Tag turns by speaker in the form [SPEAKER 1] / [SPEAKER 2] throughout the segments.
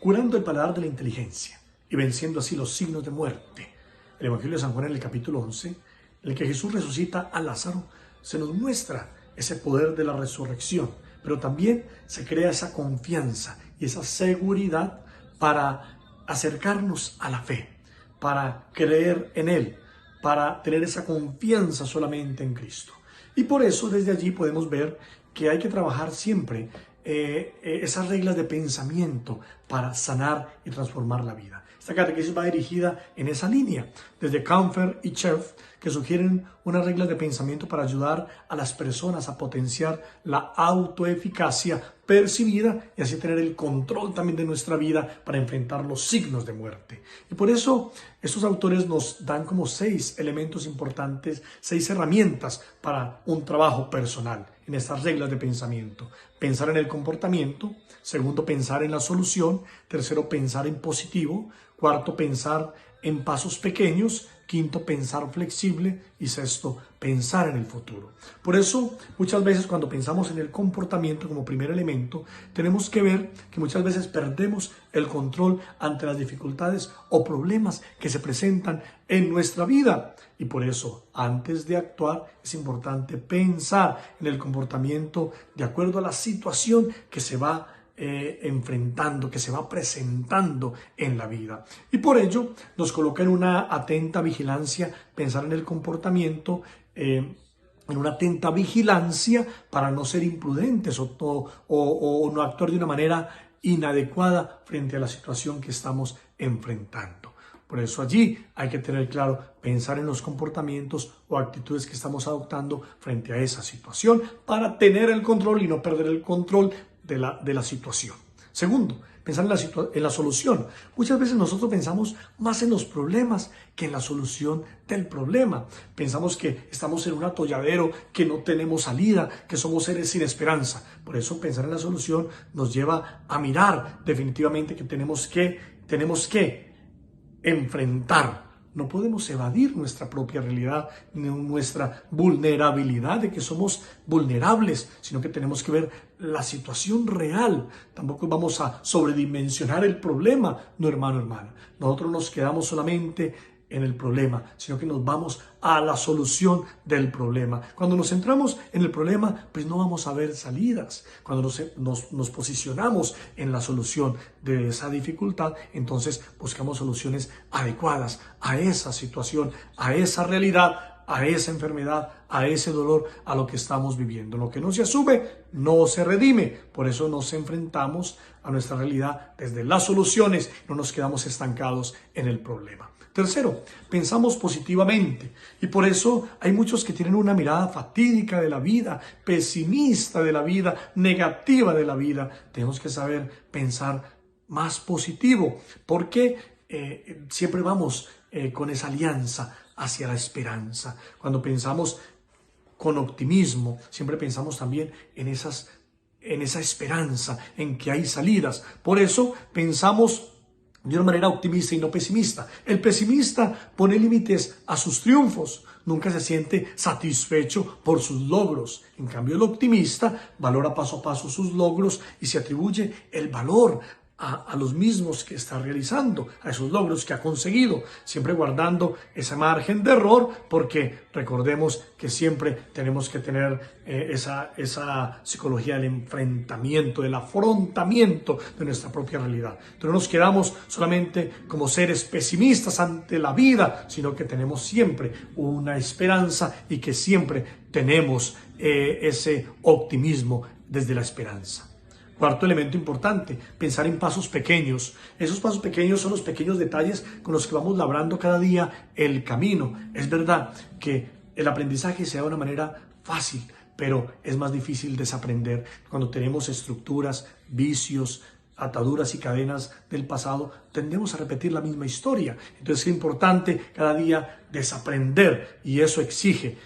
[SPEAKER 1] curando el paladar de la inteligencia y venciendo así los signos de muerte. El Evangelio de San Juan en el capítulo 11, en el que Jesús resucita a Lázaro, se nos muestra ese poder de la resurrección, pero también se crea esa confianza y esa seguridad para acercarnos a la fe, para creer en Él, para tener esa confianza solamente en Cristo. Y por eso desde allí podemos ver que hay que trabajar siempre esas reglas de pensamiento para sanar y transformar la vida. Esta catequesis va dirigida en esa línea, desde Kampfer y Cherf, que sugieren unas reglas de pensamiento para ayudar a las personas a potenciar la autoeficacia percibida y así tener el control también de nuestra vida para enfrentar los signos de muerte. Y por eso estos autores nos dan como 6 elementos importantes, 6 herramientas para un trabajo personal en estas reglas de pensamiento. Pensar en el comportamiento, segundo, pensar en la solución, tercero, pensar en positivo, cuarto, pensar en pasos pequeños, quinto, pensar flexible y sexto, pensar en el futuro. Por eso, muchas veces cuando pensamos en el comportamiento como primer elemento, tenemos que ver que muchas veces perdemos el control ante las dificultades o problemas que se presentan en nuestra vida. Y por eso, antes de actuar, es importante pensar en el comportamiento de acuerdo a la situación que se va enfrentando, que se va presentando en la vida. Y por ello nos coloca en una atenta vigilancia, pensar en el comportamiento, en una atenta vigilancia para no ser imprudentes o no actuar de una manera inadecuada frente a la situación que estamos enfrentando. Por eso allí hay que tener claro, pensar en los comportamientos o actitudes que estamos adoptando frente a esa situación para tener el control y no perder el control de la situación. Segundo, pensar en la solución. Muchas veces nosotros pensamos más en los problemas que en la solución del problema. Pensamos que estamos en un atolladero, que no tenemos salida, que somos seres sin esperanza. Por eso pensar en la solución nos lleva a mirar definitivamente que tenemos que enfrentar. No podemos evadir nuestra propia realidad, nuestra vulnerabilidad de que somos vulnerables, sino que tenemos que ver la situación real. Tampoco vamos a sobredimensionar el problema, no, hermano, hermana. Nosotros nos quedamos solamente en el problema, sino que nos vamos a la solución del problema. Cuando nos centramos en el problema, pues no vamos a ver salidas. Cuando nos posicionamos en la solución de esa dificultad, entonces buscamos soluciones adecuadas a esa situación, a esa realidad, a esa enfermedad, a ese dolor, a lo que estamos viviendo. Lo que no se asume, no se redime. Por eso nos enfrentamos a nuestra realidad desde las soluciones, no nos quedamos estancados en el problema. Tercero, pensamos positivamente y por eso hay muchos que tienen una mirada fatídica de la vida, pesimista de la vida, negativa de la vida. Tenemos que saber pensar más positivo porque siempre vamos con esa alianza hacia la esperanza. Cuando pensamos con optimismo, siempre pensamos también en esa esperanza, en que hay salidas. Por eso pensamos de una manera optimista y no pesimista. El pesimista pone límites a sus triunfos, nunca se siente satisfecho por sus logros. En cambio, el optimista valora paso a paso sus logros y se atribuye el valor a los mismos que está realizando, a esos logros que ha conseguido, siempre guardando ese margen de error, porque recordemos que siempre tenemos que tener esa psicología del enfrentamiento, del afrontamiento de nuestra propia realidad. Entonces no nos quedamos solamente como seres pesimistas ante la vida, sino que tenemos siempre una esperanza y que siempre tenemos ese optimismo desde la esperanza. Cuarto elemento importante, pensar en pasos pequeños. Esos pasos pequeños son los pequeños detalles con los que vamos labrando cada día el camino. Es verdad que el aprendizaje se da de una manera fácil, pero es más difícil desaprender cuando tenemos estructuras, vicios, ataduras y cadenas del pasado. Tendemos a repetir la misma historia. Entonces es importante cada día desaprender y eso exige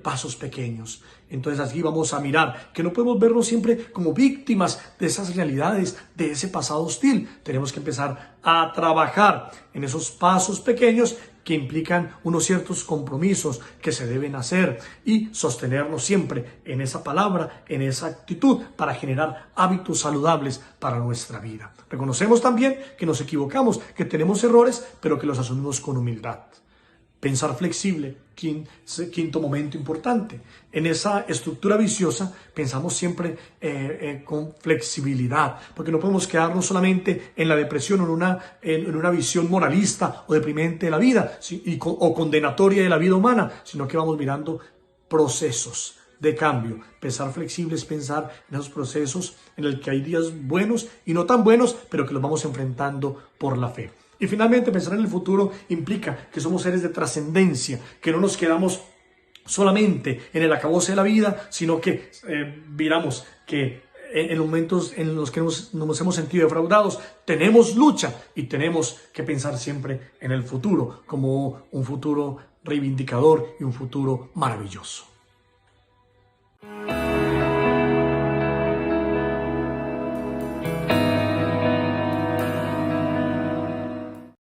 [SPEAKER 1] pasos pequeños. Entonces aquí vamos a mirar que no podemos vernos siempre como víctimas de esas realidades, de ese pasado hostil. Tenemos que empezar a trabajar en esos pasos pequeños que implican unos ciertos compromisos que se deben hacer y sostenernos siempre en esa palabra, en esa actitud para generar hábitos saludables para nuestra vida. Reconocemos también que nos equivocamos, que tenemos errores, pero que los asumimos con humildad. Pensar flexible, quinto momento importante. En esa estructura viciosa pensamos siempre con flexibilidad, porque no podemos quedarnos solamente en la depresión o en una visión moralista o deprimente de la vida o condenatoria de la vida humana, sino que vamos mirando procesos de cambio. Pensar flexible es pensar en esos procesos en el que hay días buenos y no tan buenos, pero que los vamos enfrentando por la fe. Y finalmente, pensar en el futuro implica que somos seres de trascendencia, que no nos quedamos solamente en el acabose de la vida, sino que miramos que en los momentos en los que nos hemos sentido defraudados, tenemos lucha y tenemos que pensar siempre en el futuro como un futuro reivindicador y un futuro maravilloso.